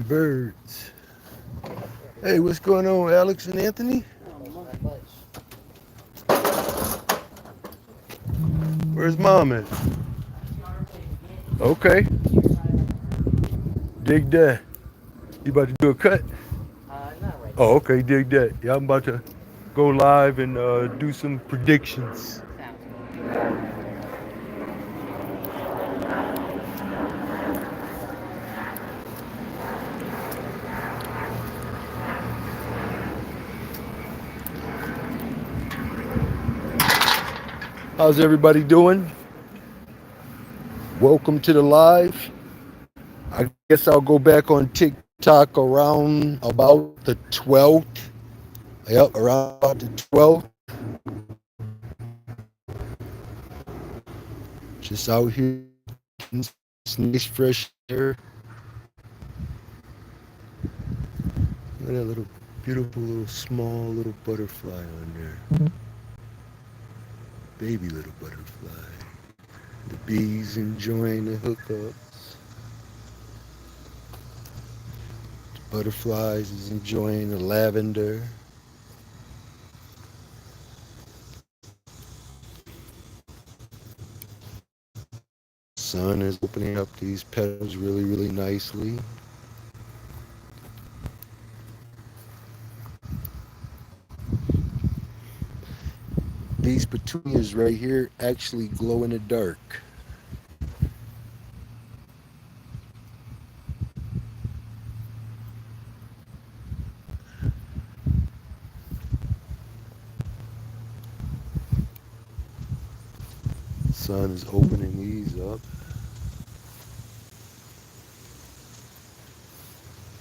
birds. Hey, what's going on, Alex and Anthony? Where's mom at? Okay, dig that. You about to do a cut? Oh, okay, dig that. Yeah, I'm about to go live and do some predictions. How's everybody doing? Welcome to the live. I guess I'll go back on TikTok around about the 12th. Yep, around about the 12th. Just out here, getting some nice fresh air. Look at that little beautiful little small little butterfly on there. Baby little butterfly. The bees enjoying the hookups. The butterflies is enjoying the lavender. Sun is opening up these petals really, really nicely. These petunias right here actually glow in the dark. Sun is opening these up.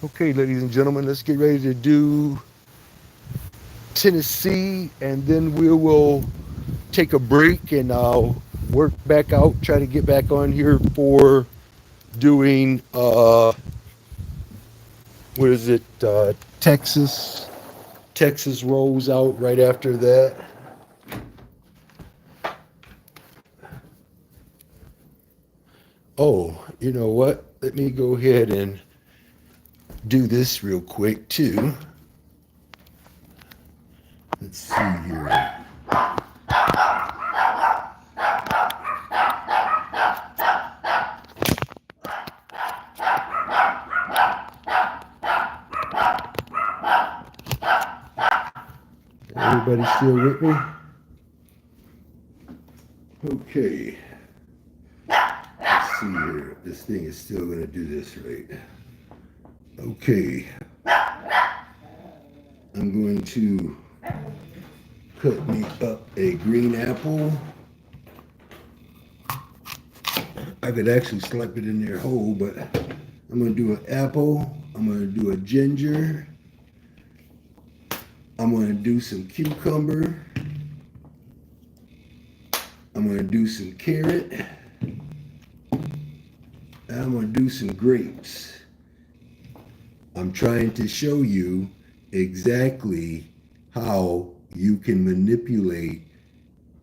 Okay, ladies and gentlemen, let's get ready to do Tennessee, and then we will take a break and I'll work back out, try to get back on here for doing what is it, Texas. Texas rolls out right after that. Oh, you know what? Let me go ahead and do this real quick too. Let's see here. Everybody still with me? Okay. Let's see here. This thing is still going to do this right. Okay. I'm going to cut me up a green apple. I could actually slap it in there whole, but I'm going to do an apple. I'm going to do a ginger. I'm going to do some cucumber. I'm going to do some carrot. And I'm going to do some grapes. I'm trying to show you exactly how you can manipulate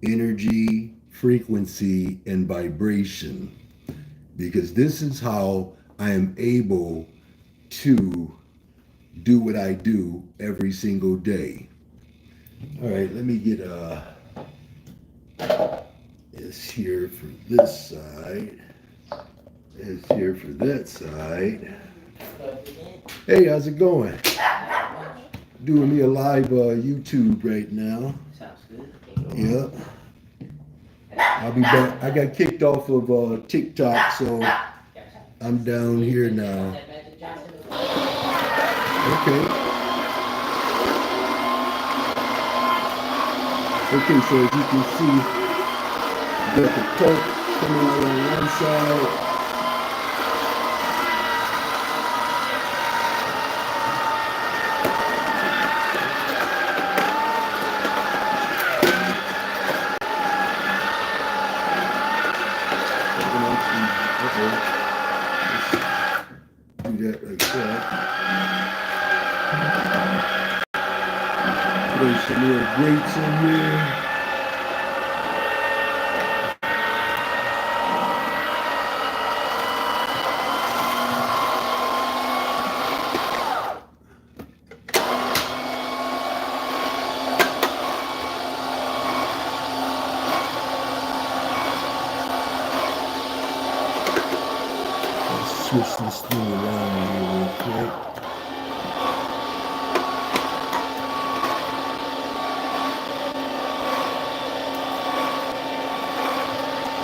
energy, frequency, and vibration. Because this is how I am able to do what I do every single day. All right, let me get this here for this side. This here for that side. Hey, how's it going? Doing me a live YouTube right now. Sounds good. Yep. I'll be back. I got kicked off of TikTok, so I'm down here now. Okay. Okay, so as you can see, got the pork coming out on one side. Do that like that. Throw some little grapes in here. twist this thing around here real quick.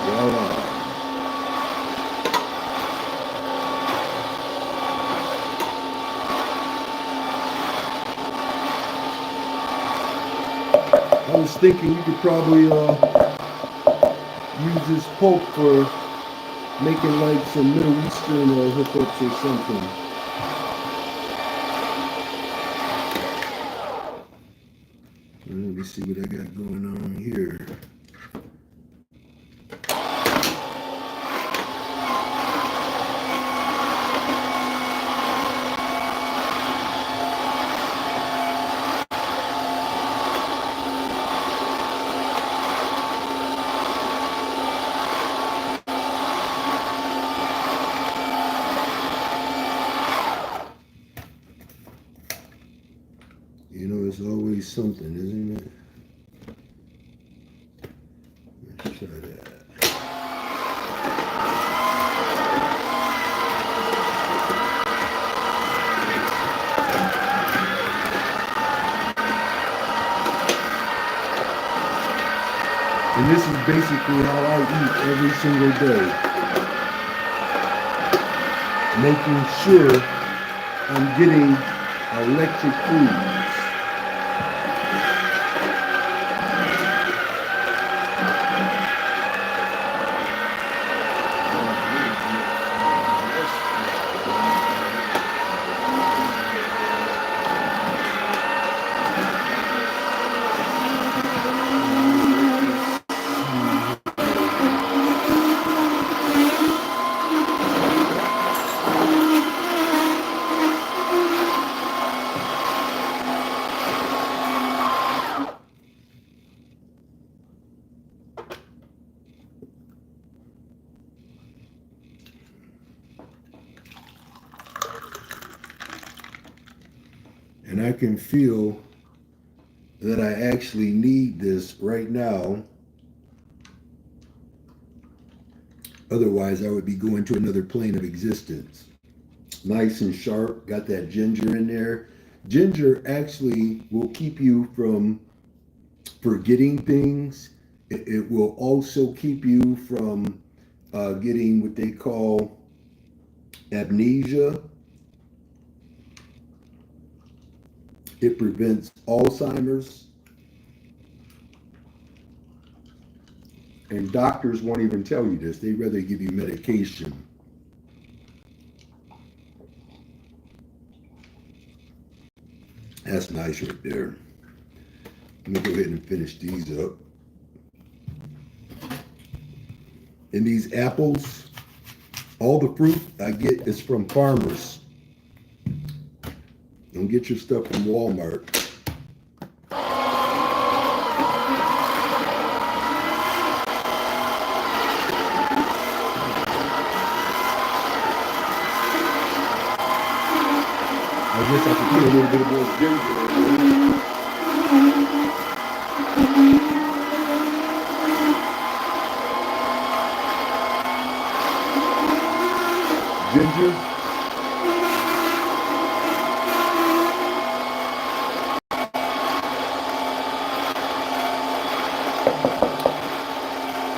Voila. I was thinking you could probably use this pulp for making like some Middle Eastern hookups or something. Let me see what I got going on here. You know, it's always something, isn't it? Let's try that. And this is basically how I eat every single day. Making sure I'm getting electric foods. And I can feel that I actually need this right now. Otherwise, I would be going to another plane of existence. Nice and sharp, got that ginger in there. Ginger actually will keep you from forgetting things. It will also keep you from getting what they call amnesia. It prevents Alzheimer's. And doctors won't even tell you this. They'd rather give you medication. That's nice right there. Let me go ahead and finish these up. And these apples, all the fruit I get is from farmers. Don't get your stuff from Walmart. I guess I could put a little bit of more ginger in there. Ginger.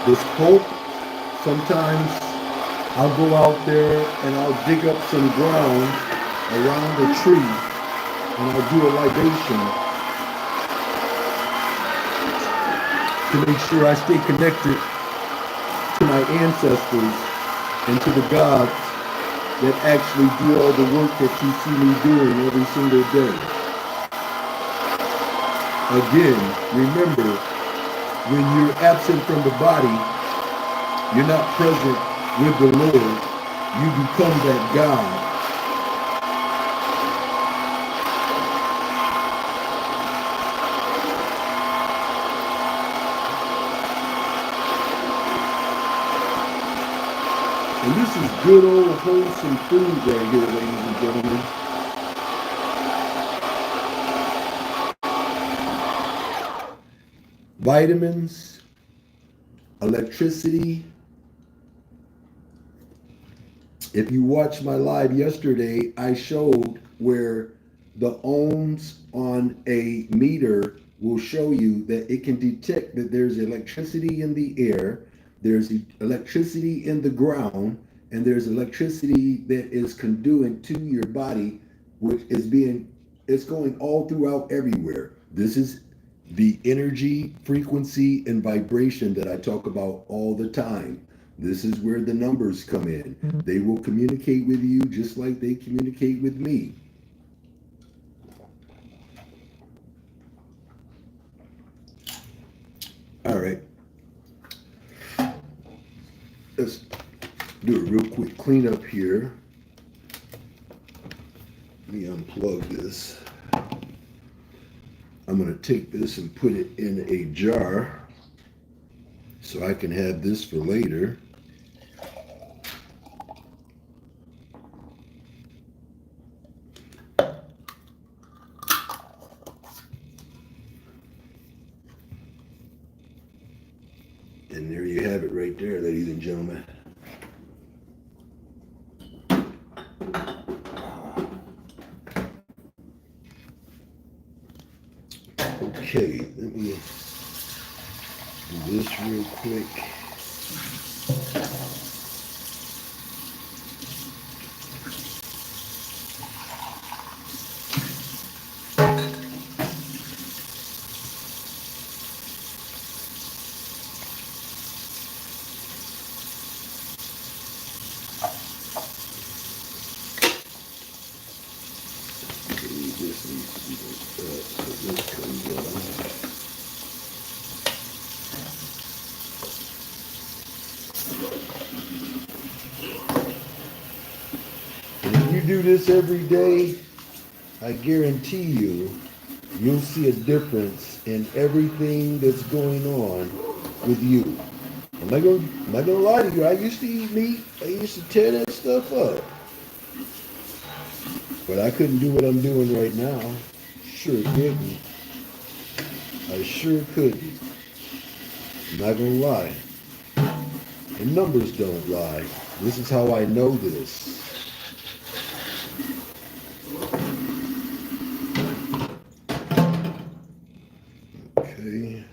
This pulp, sometimes I'll go out there and I'll dig up some ground around the tree and I'll do a libation to make sure I stay connected to my ancestors and to the gods that actually do all the work that you see me doing every single day. Again, remember, when you're absent from the body, you're not present with the Lord. You become that God. And this is good old wholesome food right here, ladies and gentlemen. Vitamins, electricity, If you watched my live yesterday, I showed where the ohms on a meter will show you that it can detect that there's electricity in the air, there's electricity in the ground, and there's electricity that is conduit to your body, which is it's going all throughout everywhere. This is the energy, frequency, and vibration that I talk about all the time. This is where the numbers come in. They will communicate with you just like they communicate with me. All right. Let's do a real quick cleanup here. Let me unplug this. I'm going to take this and put it in a jar so I can have this for later. And there you have it right there, ladies and gentlemen. Okay, let me do this real quick. This needs to be so this comes on. And if you do this every day, I guarantee you'll see a difference in everything that's going on with you. I'm not gonna lie to you. I used to eat meat. I used to tear that stuff up. But I couldn't do what I'm doing right now. Sure couldn't. I sure couldn't. I'm not gonna lie. The numbers don't lie. This is how I know this. Okay.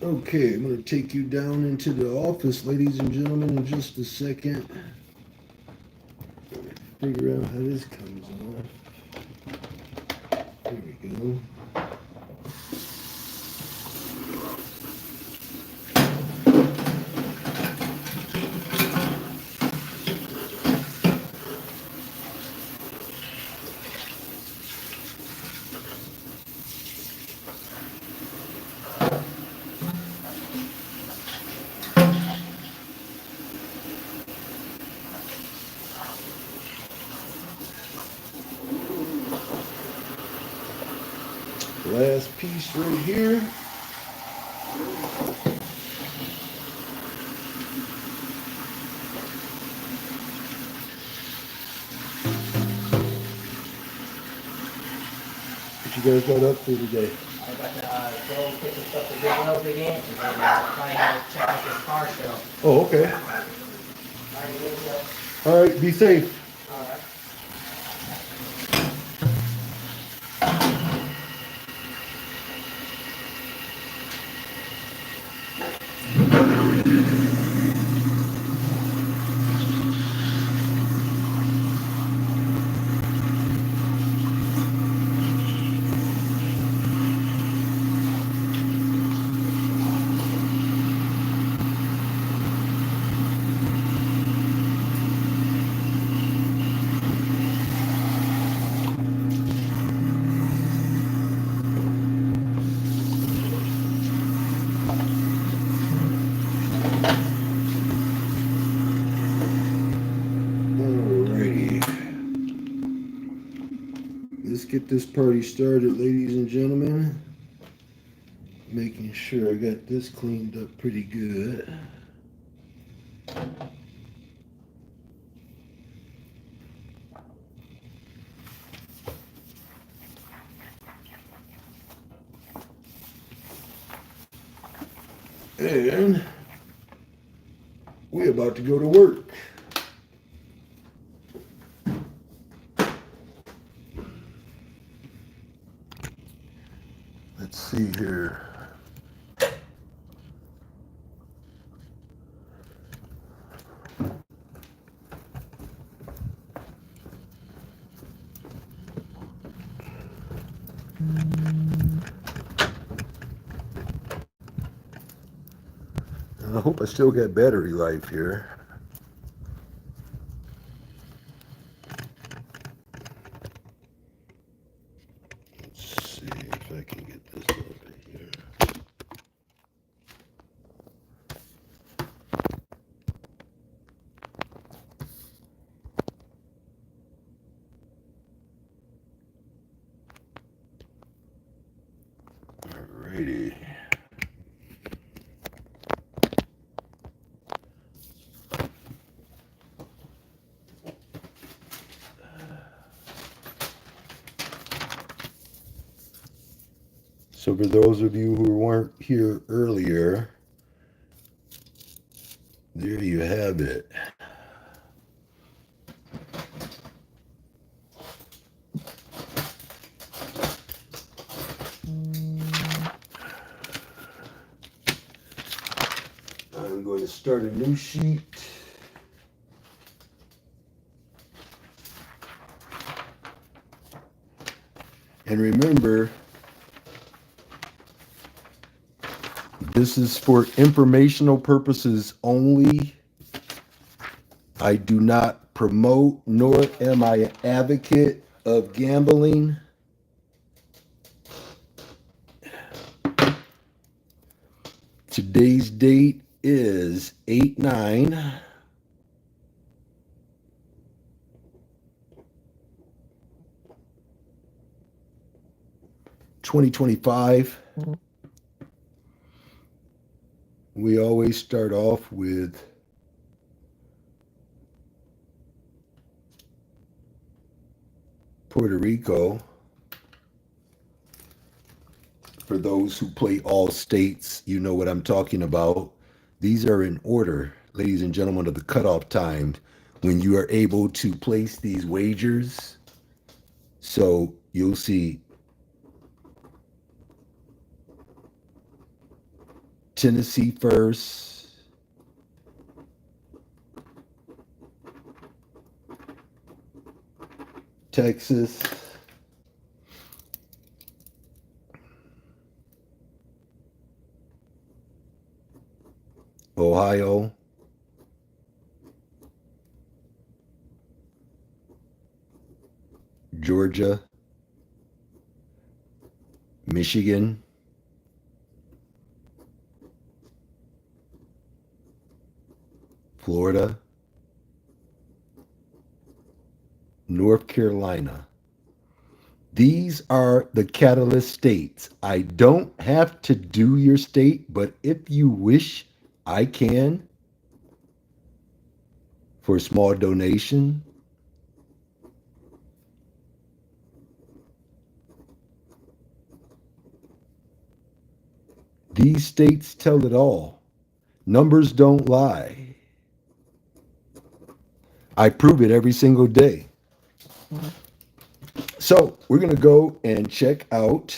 Okay, I'm going to take you down into the office, ladies and gentlemen, in just a second. Figure out how this comes on. There we go. Last piece right here. What you guys got up to today? I got to go pick some stuff to get up again, and then trying to check out this car show. Oh, okay. All right, be safe. All right. get this party started, ladies and gentlemen. Making sure I got this cleaned up pretty good. And we're about to go to work. Let's see here. I hope I still got battery life here. Let's see if I can get this over here. Alrighty. So for those of you who weren't here earlier, there you have it. I'm going to start a new sheet. And remember, this is for informational purposes only. I do not promote nor am I an advocate of gambling. Today's date is 8/9. (2025). We always start off with Puerto Rico. For those who play all states, you know what I'm talking about. These are in order, ladies and gentlemen, of the cutoff time when you are able to place these wagers. So you'll see Tennessee first, Texas, Ohio, Georgia, Michigan, Florida, North Carolina. These are the catalyst states. I don't have to do your state, but if you wish, I can for a small donation. These states tell it all. Numbers don't lie. I prove it every single day. So we're going to go and check out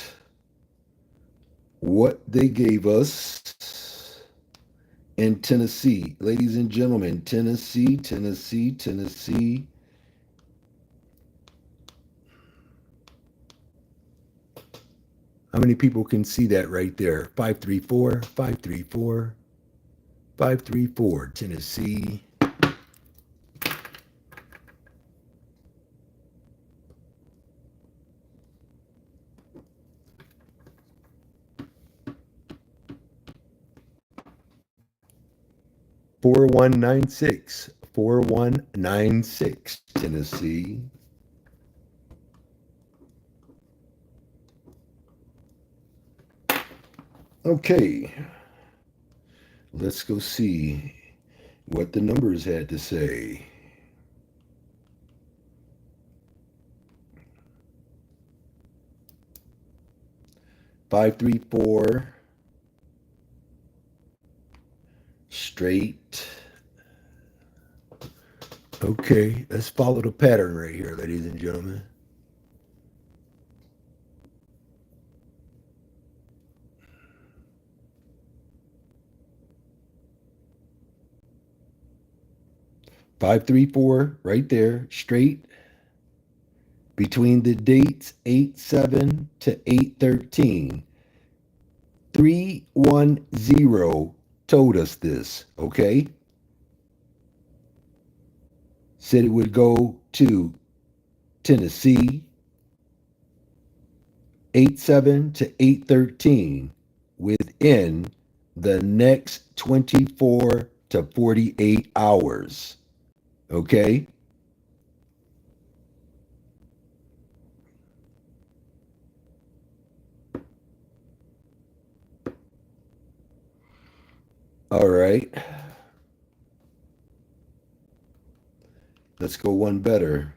what they gave us in Tennessee. Ladies and gentlemen, Tennessee, Tennessee, Tennessee. How many people can see that right there? 534, 534, 534, Tennessee. Four 4196, 4196, Tennessee. Okay, let's go see what the numbers had to say. Five, three, four, straight. Okay, let's follow the pattern right here, ladies and gentlemen. Five, three, four, right there, straight. Between the dates 8/7 to 8/13, 310 told us this, okay? Said it would go to Tennessee, 8/7 to 8/13 within the next 24 to 48 hours. Okay? All right. Let's go one better.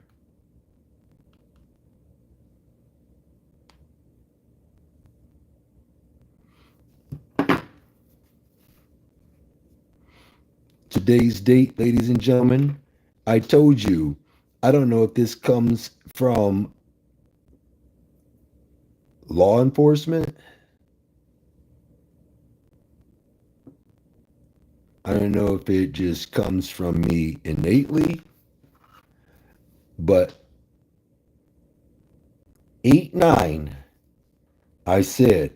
Today's date, ladies and gentlemen, I told you, I don't know if this comes from law enforcement. I don't know if it just comes from me innately, but 8/9, I said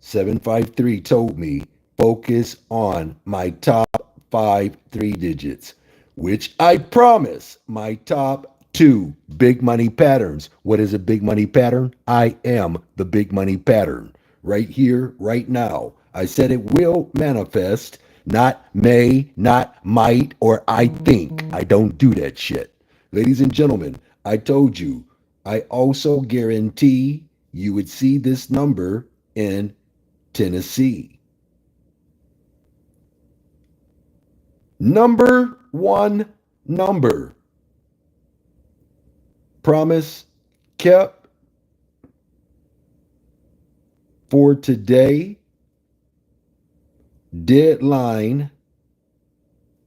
753 told me focus on my top 5 3 digits, which I promise my top 2 big money patterns. What is a big money pattern? I am the big money pattern right here, right now. I said it will manifest, not may, not might, or I think. I don't do that shit. Ladies and gentlemen, I told you, I also guarantee you would see this number in Tennessee. Number one number. Promise kept for today. Deadline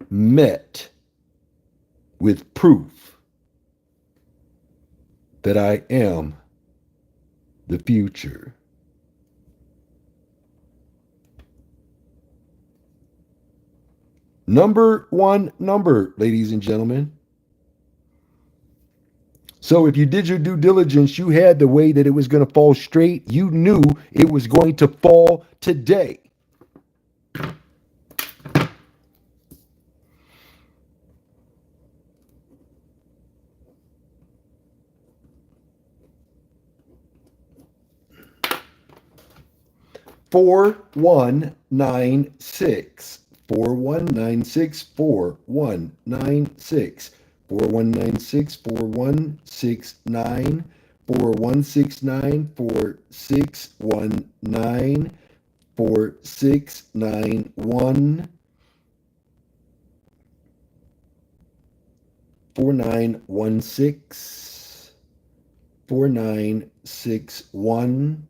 met with proof that I am the future. Number one number, ladies and gentlemen. So if you did your due diligence, you had the way that it was going to fall straight. You knew it was going to fall today. Four one nine six 4196 4196 4196 4169 4169 4619 4691 4916 4961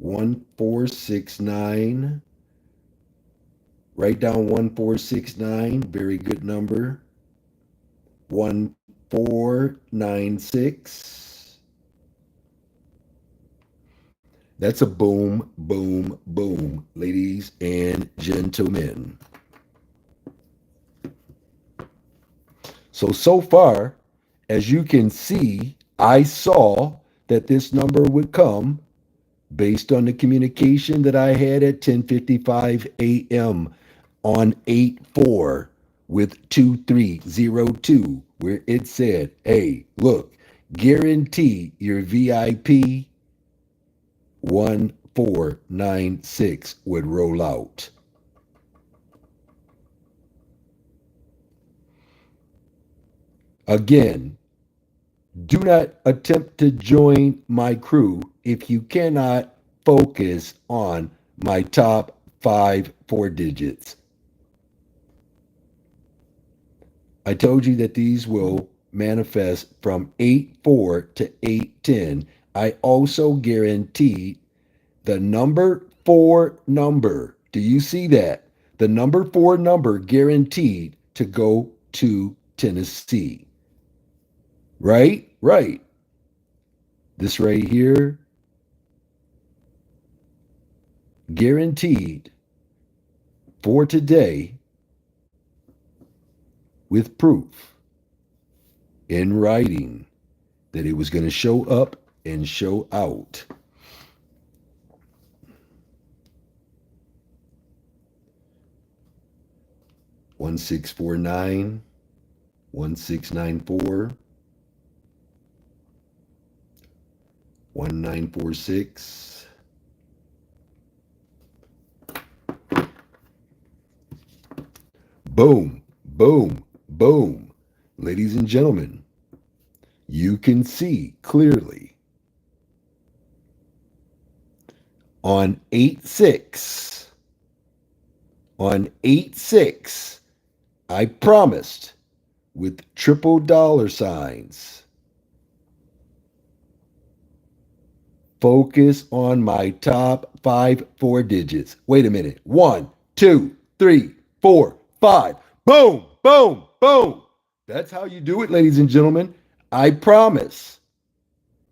1469. Write down 1469. Very good number. 1496. That's a boom, boom, boom, ladies and gentlemen. So far, as you can see, I saw that this number would come based on the communication that I had at 10:55 a.m. on 8/4 with 2302, where it said, hey, look, guarantee your VIP 1496 would roll out. Again, do not attempt to join my crew if you cannot focus on my top 4 digits. I told you that these will manifest from 8-4 to 8-10. I also guaranteed the number 4 number. Do you see that? The number 4 number guaranteed to go to Tennessee. Right? Right. This right here, guaranteed for today with proof in writing that it was going to show up and show out. One 649, 1694, 1946. Boom, boom, boom. Ladies and gentlemen, you can see clearly on 8-6, I promised with triple dollar signs. Focus on my top 4 digits. Wait a minute. 1, 2, 3, 4, 5. Boom, boom, boom. That's how you do it, ladies and gentlemen. I promise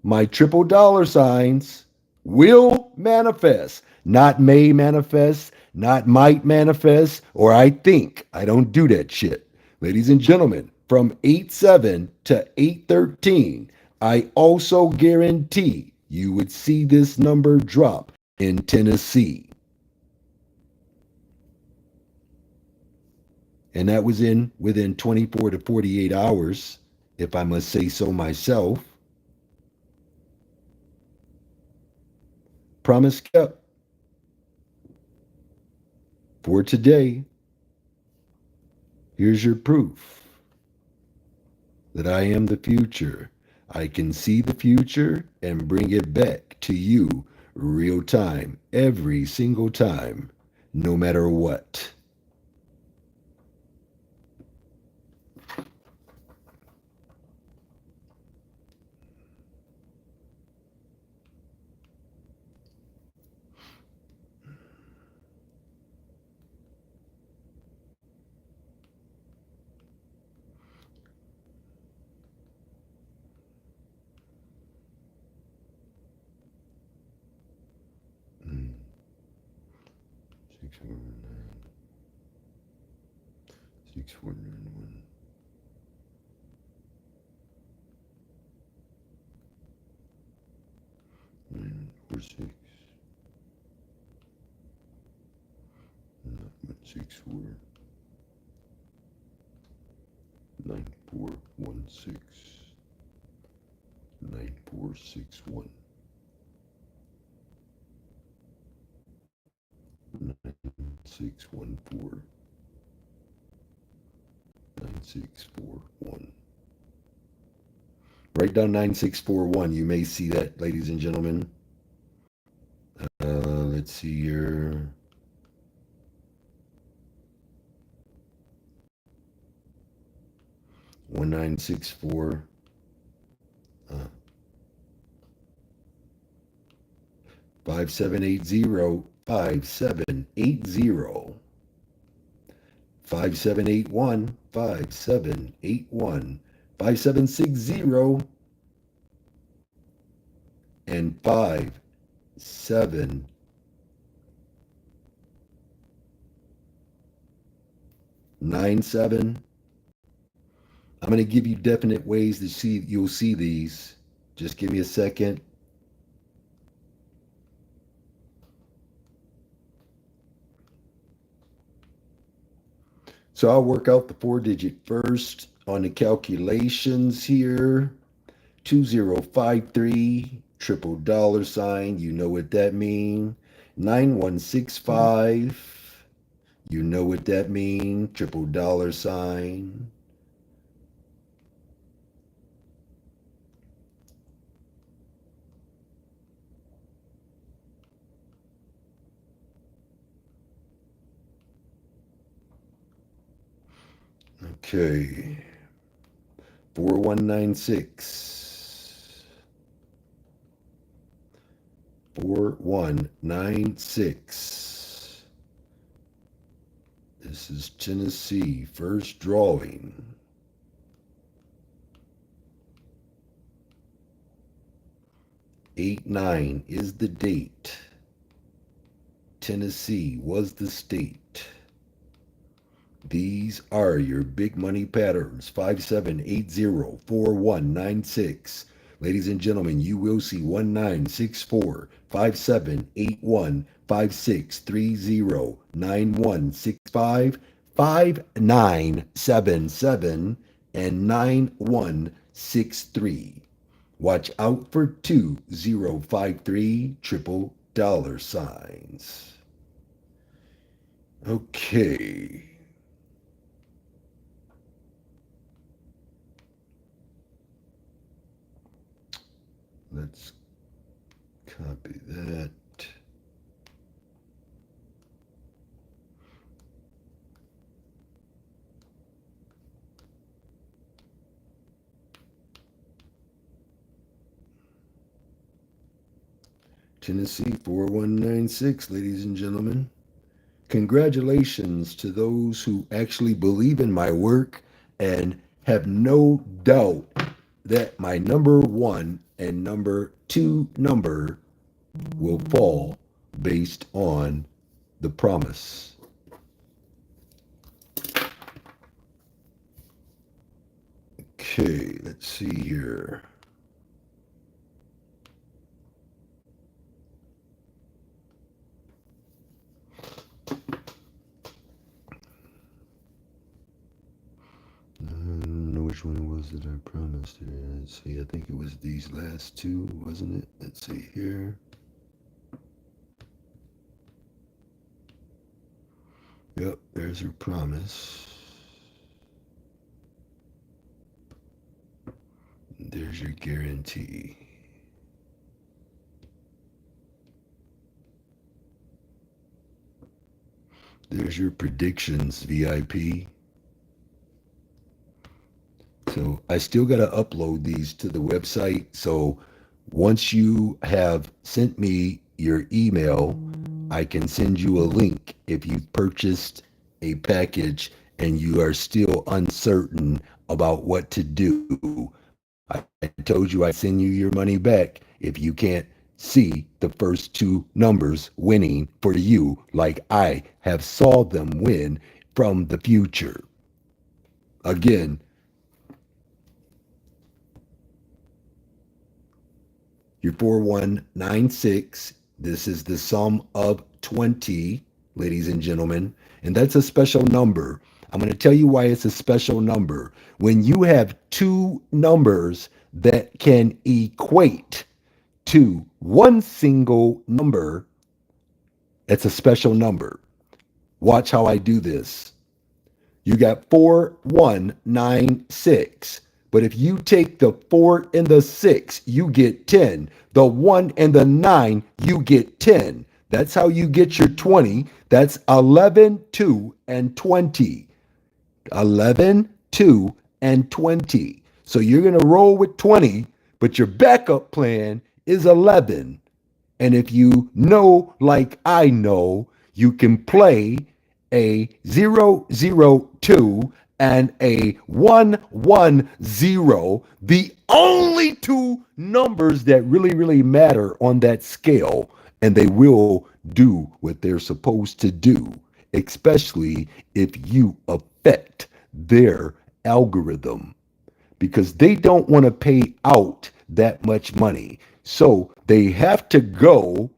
my triple dollar signs will manifest, not may manifest, not might manifest, or I think. I don't do that shit. Ladies and gentlemen, from 8-7 to 8-13, I also guarantee you would see this number drop in Tennessee. And that was within 24 to 48 hours, if I must say so myself. Promise kept. For today, here's your proof that I am the future. I can see the future and bring it back to you real time, every single time, no matter what. Mm. 6491. 946. 964. 9416. 9461. 9614. 9641. Write down 9641. You may see that, ladies and gentlemen. Let's see here. One 964. 5780. 5780. 5781. 5781. 5760. And 5797. I'm going to give you definite ways to see, you'll see these. Just give me a second. So I'll work out the 4-digit first on the calculations here. 2053, triple dollar sign. You know what that means. 9165. You know what that means. Triple dollar sign. Okay. 4196. 4196. This is Tennessee. First drawing. 89 is the date. Tennessee was the state. These are your big money patterns. 57804196. Ladies and gentlemen, you will see 1964, 5781, 5630, 9165, 5977, and 9163. Watch out for 2053 triple dollar signs. Okay. Let's copy that. Tennessee 4196, ladies and gentlemen. Congratulations to those who actually believe in my work and have no doubt that my number 1 and number 2 number will fall based on the promise. Okay, let's see here. I don't know which one it was that I promised here. Let's see, I think it was these last two, wasn't it? Let's see here. Yep, there's her promise. There's your guarantee. There's your predictions, VIP. So I still got to upload these to the website. So once you have sent me your email, I can send you a link if you've purchased a package and you are still uncertain about what to do. I told you I'd send you your money back if you can't see the first two numbers winning for you like I have saw them win from the future. Again, your 4196, this is the sum of 20, ladies and gentlemen, and that's a special number. I'm going to tell you why it's a special number. When you have two numbers that can equate to one single number, it's a special number. Watch how I do this. You got 4196. But if you take the 4 and the 6, you get 10. The 1 and the 9, you get 10. That's how you get your 20. That's 11, 2, and 20. 11, 2, and 20. So you're going to roll with 20, but your backup plan is 11. And if you know, like I know, you can play a 002 and a 110, the only two numbers that really matter on that scale, and they will do what they're supposed to do, especially if you affect their algorithm, because they don't want to pay out that much money. So they have to go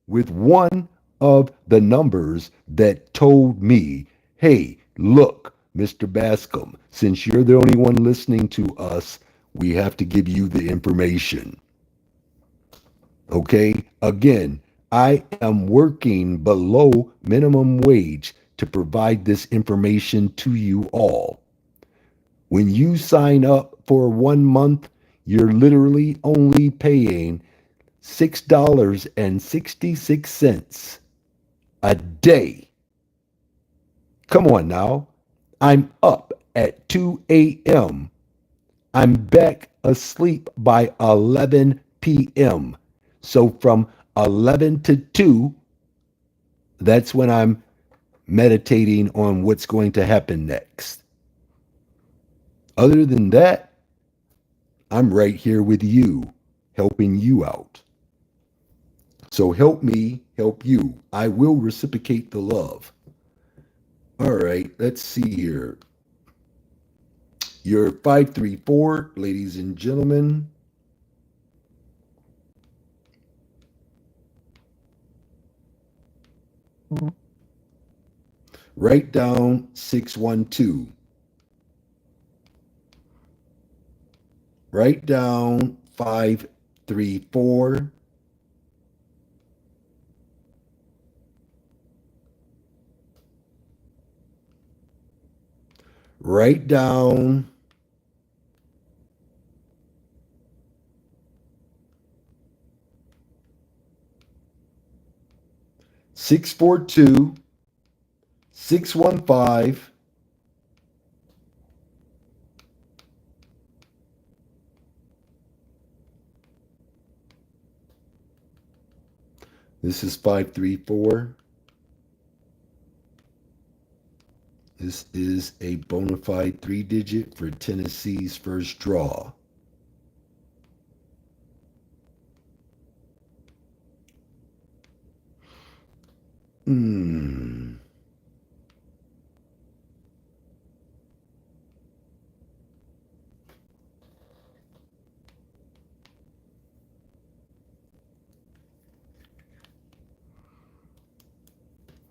with one of the numbers that told me, hey, look, Mr. Bascomb, since you're the only one listening to us, we have to give you the information. Okay? Again, I am working below minimum wage to provide this information to you all. When you sign up for 1 month, you're literally only paying $6.66 a day. Come on now. I'm up at 2 a.m., I'm back asleep by 11 p.m. So from 11 to 2, that's when I'm meditating on what's going to happen next. Other than that, I'm right here with you, helping you out. So help me help you. I will reciprocate the love. All right, let's see here. You're 534, ladies and gentlemen. Write down 612. Write down 534. Write down 642, 615. This is 534. This is a bona fide 3-digit for Tennessee's first draw.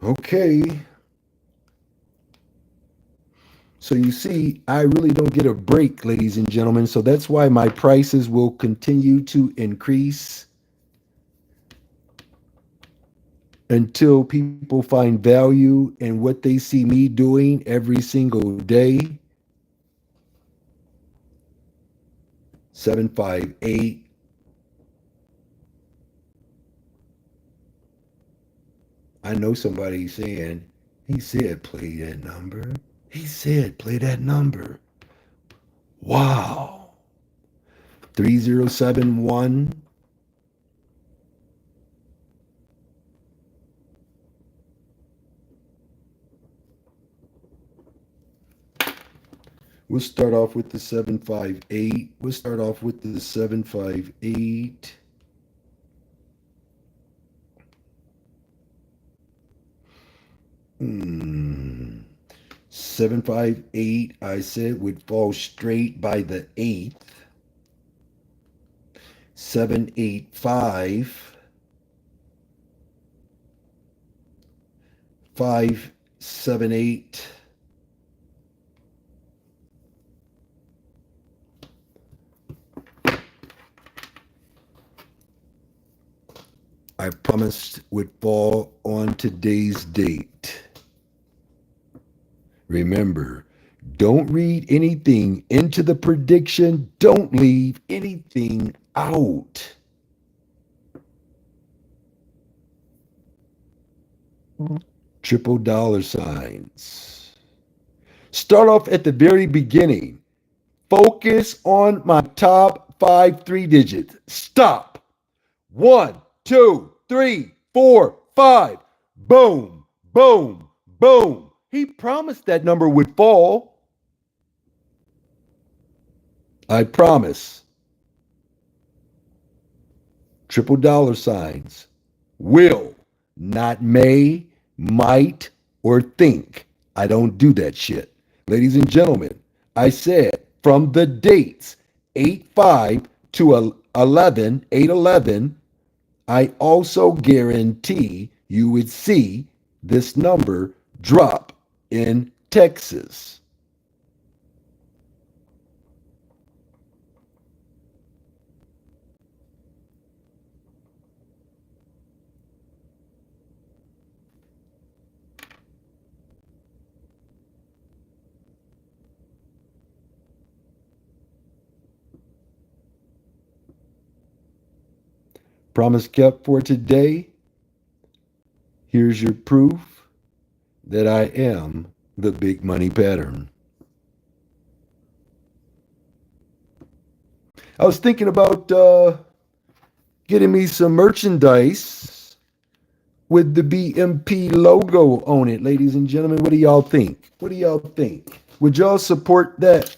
Okay. So you see, I really don't get a break, ladies and gentlemen. So that's why my prices will continue to increase until people find value in what they see me doing every single day. 758. I know somebody saying, he said play that number. He said play that number. Wow. 3071. We'll start off with the 758. We'll start off with the 758. Hmm. 758, I said, would fall straight by the 8th. 785. 578. I promised would fall on today's date. Remember, don't read anything into the prediction. Don't leave anything out. Triple dollar signs. Start off at the very beginning. Focus on my top 5 3-digits. Stop. 1, 2, 3, 4, 5. Boom, boom, boom. He promised that number would fall. I promise. Triple dollar signs. Will, not may, might, or think. I don't do that shit. Ladies and gentlemen, I said from the dates 8-5 to 11, 8-11, I also guarantee you would see this number drop in Texas. Promise kept for today. Here's your proof that I am the big money pattern. I was thinking about getting me some merchandise with the BMP logo on it, ladies and gentlemen. What do y'all think? What do y'all think? Would y'all support that?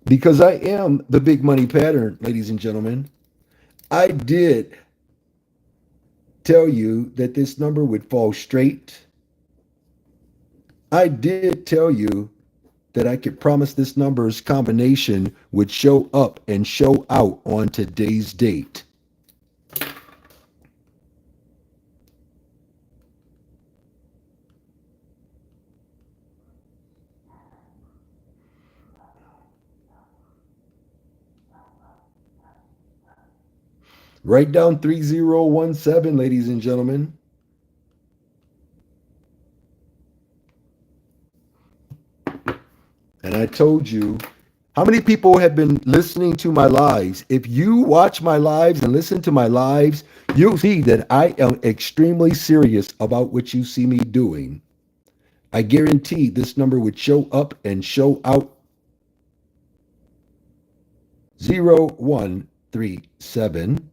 Because I am the big money pattern, ladies and gentlemen. I did tell you that this number would fall straight. I did tell you that I could promise this number's combination would show up and show out on today's date. Write down 3017, ladies and gentlemen. And I told you, how many people have been listening to my lives? If you watch my lives and listen to my lives, you'll see that I am extremely serious about what you see me doing. I guarantee this number would show up and show out. 0137.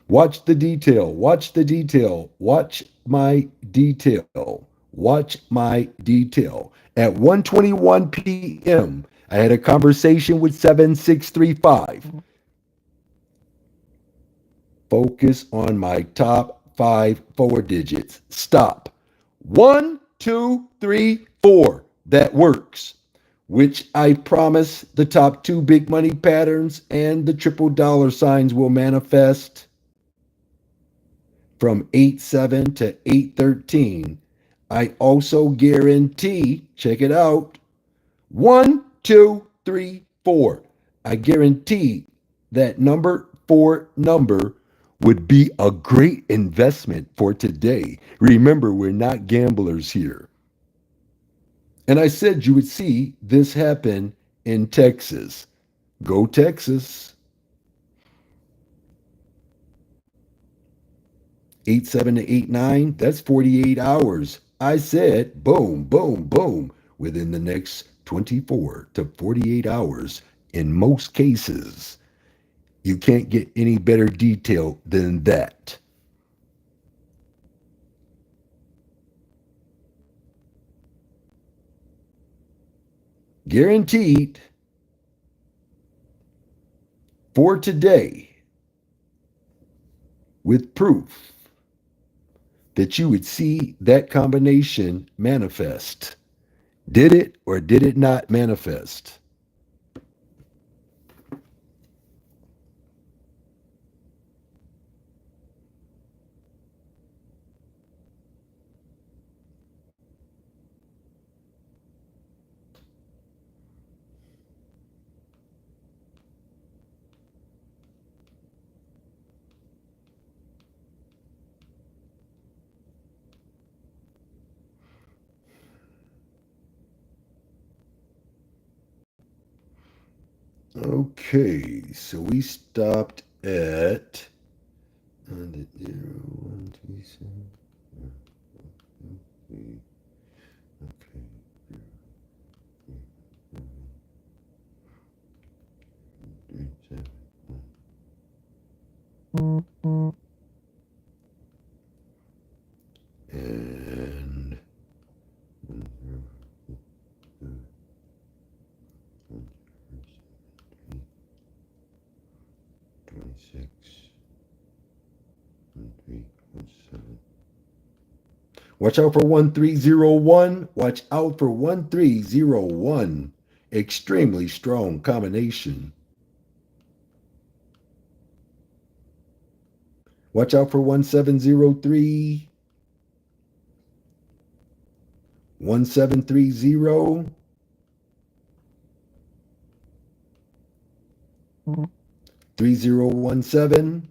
Watch the detail. Watch the detail. Watch my detail. Watch my detail. At 1:21 p.m., I had a conversation with 7635. Focus on my top 4 digits. Stop. 1, 2, 3, 4. That works. Which I promise the top 2 big money patterns and the triple dollar signs will manifest from 8-7 to 8-13. I also guarantee, check it out, 1, 2, 3, 4. I guarantee that number 4 number would be a great investment for today. Remember, we're not gamblers here. And I said you would see this happen in Texas. Go Texas. 8-7 to 8-9, that's 48 hours. I said boom, boom, boom within the next 24 to 48 hours in most cases. You can't get any better detail than that. Guaranteed for today with proof that you would see that combination manifest. Did it or did it not manifest? Okay, so we stopped at 0, 1, 2, 7. Okay. And 26, 1317. Watch out for 1301. Watch out for 1301. Extremely strong combination. Watch out for 1703. 1730. 3017.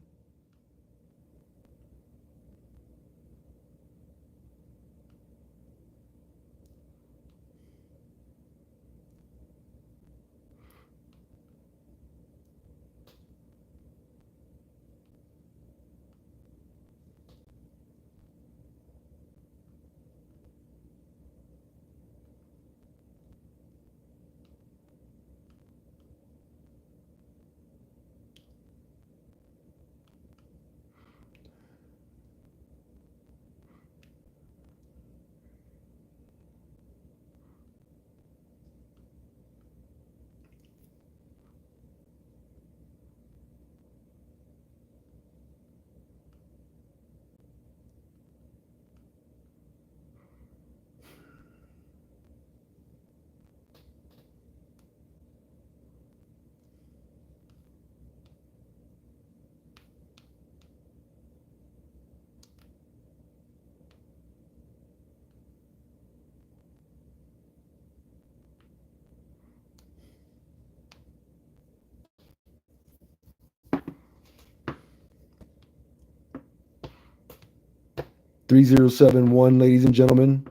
3071, ladies and gentlemen.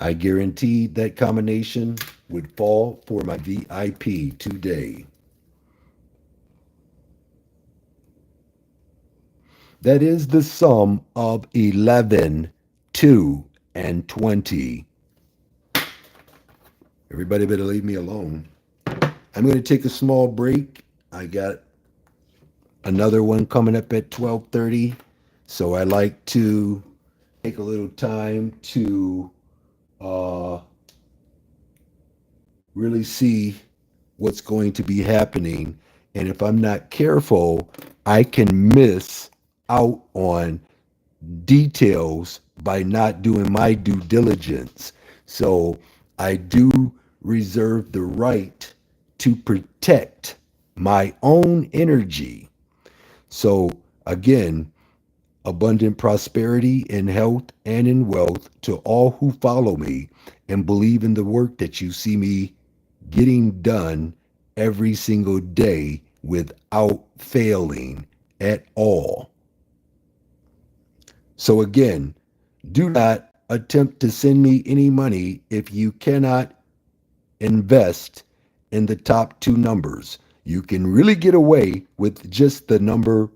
I guaranteed that combination would fall for my VIP today. That is the sum of 11, 2, and 20. Everybody better leave me alone. I'm going to take a small break. I got another one coming up at 12:30. So I like to take a little time to uh, really see what's going to be happening. And if I'm not careful, I can miss out on details by not doing my due diligence. So I do reserve the right to protect my own energy. So again, abundant prosperity in health and in wealth to all who follow me and believe in the work that you see me getting done every single day without failing at all. So again, do not attempt to send me any money if you cannot invest in the top two numbers. You can really get away with just the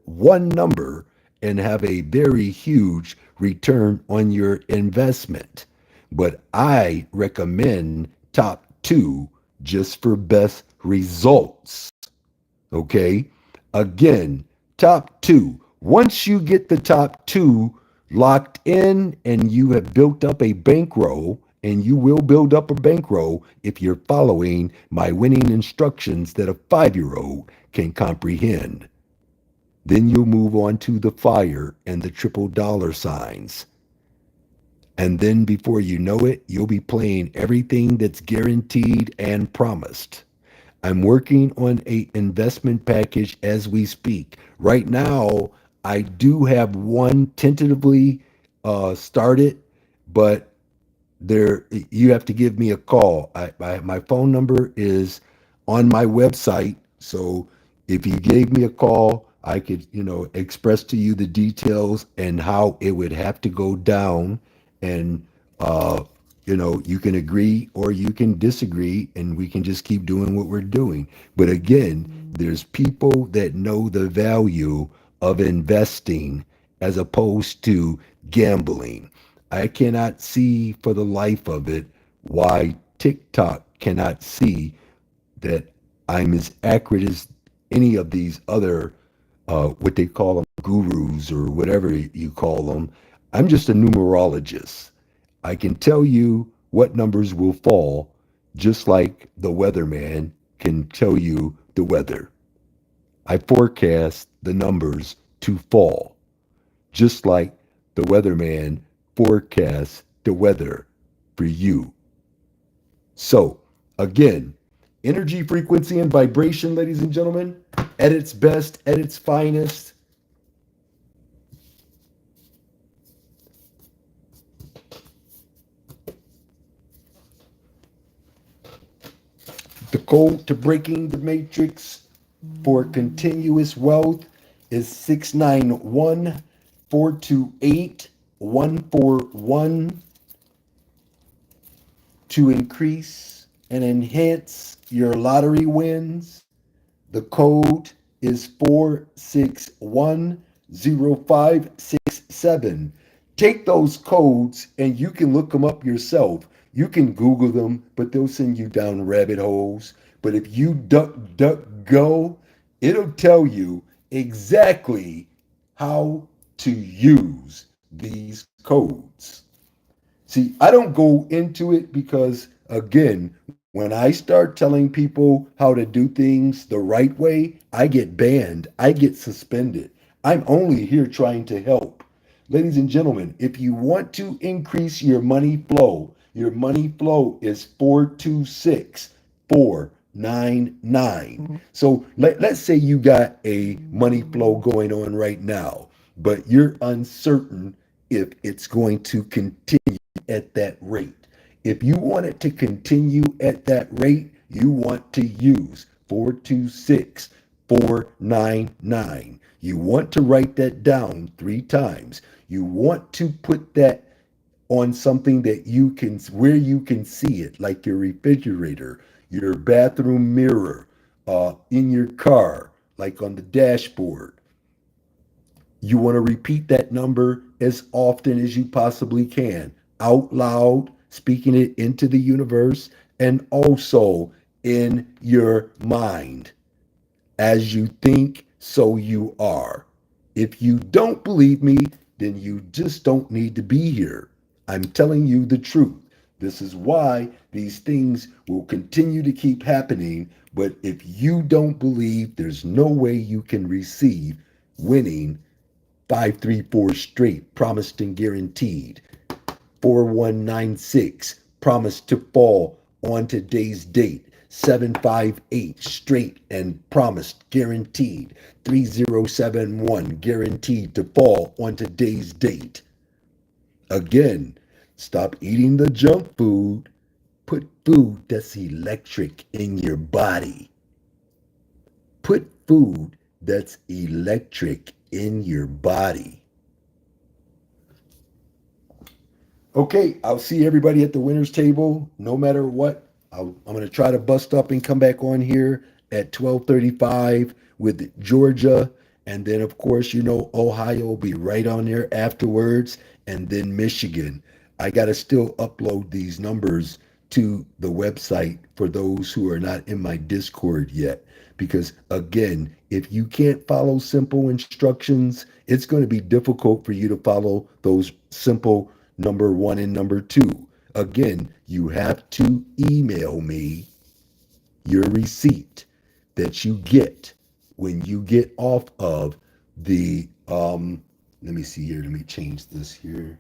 one number and have a very huge return on your investment. But I recommend top two just for best results. Okay. Again, top two. Once you get the top two locked in and you have built up a bankroll, and you will build up a bankroll if you're following my winning instructions that a 5-year-old can comprehend. Then you'll move on to the fire and the triple dollar signs. And then before you know it, you'll be playing everything that's guaranteed and promised. I'm working on a investment package as we speak. Right now, I do have one tentatively started, but there you have to give me a call. My phone number is on my website, so if you gave me a call, I could express to you the details and how it would have to go down, and you can agree or you can disagree, and we can just keep doing what we're doing. But again, there's people that know the value of investing as opposed to gambling. I cannot see for the life of it why TikTok cannot see that I'm as accurate as any of these other, what they call them, gurus or whatever you call them. I'm just a numerologist. I can tell you what numbers will fall, just like the weatherman can tell you the weather. I forecast the numbers to fall, just like the weatherman forecasts the weather for you. So, again, energy, frequency, and vibration, ladies and gentlemen, at its best, at its finest. The code to breaking the matrix for continuous wealth is 691-428-141 to increase and enhance your lottery wins. The code is 4610567. Take those codes and you can look them up yourself. You can Google them, but they'll send you down rabbit holes. But if you duck, go, it'll tell you exactly how to use these codes. See, I don't go into it because, again, when I start telling people how to do things the right way, I get banned, I get suspended. I'm only here trying to help. Ladies and gentlemen, if you want to increase your money flow is 426499. So let's say you got a money flow going on right now, but you're uncertain if it's going to continue at that rate. If you want it to continue at that rate, you want to use 426 499. You want to write that down 3 times. You want to put that on something that you can, where you can see it, like your refrigerator, your bathroom mirror, in your car, like on the dashboard. You want to repeat that number as often as you possibly can, out loud, speaking it into the universe, and also in your mind. As you think, so you are. If you don't believe me, then you just don't need to be here. I'm telling you the truth. This is why these things will continue to keep happening. But if you don't believe, there's no way you can receive winning 534 straight, promised and guaranteed. 4196, promised to fall on today's date. 758 straight and promised, guaranteed. 3071, guaranteed to fall on today's date. Again, stop eating the junk food. Put food that's electric in your body. Put food that's electric in your body. Okay, I'll see everybody at the winner's table. No matter what, I'm going to try to bust up and come back on here at 12:35 with Georgia. And then, of course, Ohio will be right on there afterwards. And then Michigan. I got to still upload these numbers to the website for those who are not in my Discord yet. Because, again, if you can't follow simple instructions, it's going to be difficult for you to follow those simple number 1 and number 2. Again, you have to email me your receipt that you get when you get off of the, let me see here, let me change this here.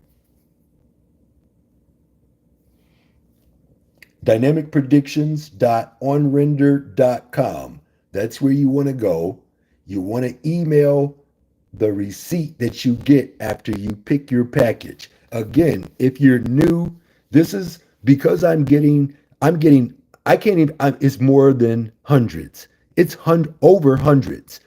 dynamicpredictions.onrender.com. That's where you want to go. You want to email the receipt that you get after you pick your package. Again, if you're new, this is because I can't even, it's more than hundreds. It's over hundreds.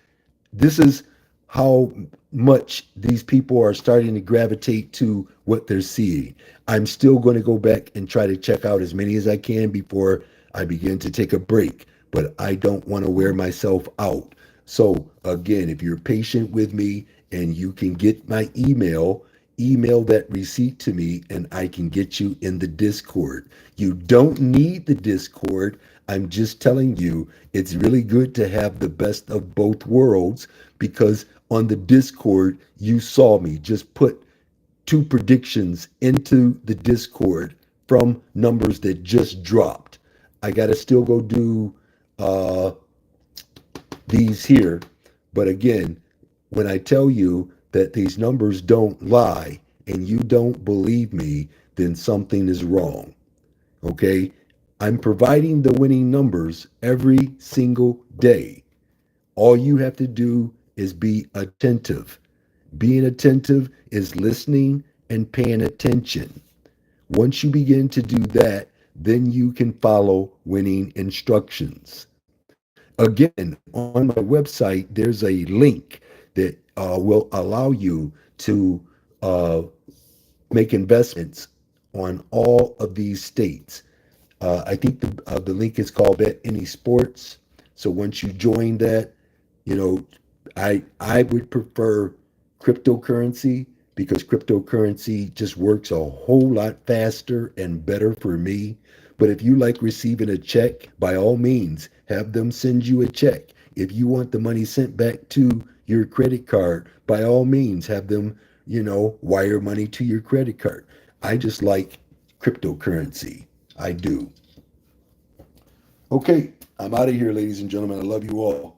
This is how much these people are starting to gravitate to what they're seeing. I'm still going to go back and try to check out as many as I can before I begin to take a break, but I don't want to wear myself out. So again, if you're patient with me and you can get my email that receipt to me and I can get you in the Discord. You don't need the Discord. I'm just telling you, it's really good to have the best of both worlds because on the Discord, you saw me just put 2 predictions into the Discord from numbers that just dropped. I got to still go do these here. But again, when I tell you that these numbers don't lie and you don't believe me, then something is wrong. Okay? I'm providing the winning numbers every single day. All you have to do is be attentive. Being attentive is listening and paying attention. Once you begin to do that, then you can follow winning instructions. Again, on my website, there's a link that will allow you to make investments on all of these states. I think the link is called Bet Any Sports. So once you join that, I would prefer cryptocurrency because cryptocurrency just works a whole lot faster and better for me. But if you like receiving a check, by all means, have them send you a check. If you want the money sent back to your credit card, by all means, have them, wire money to your credit card. I just like cryptocurrency. I do. Okay, I'm out of here, ladies and gentlemen. I love you all.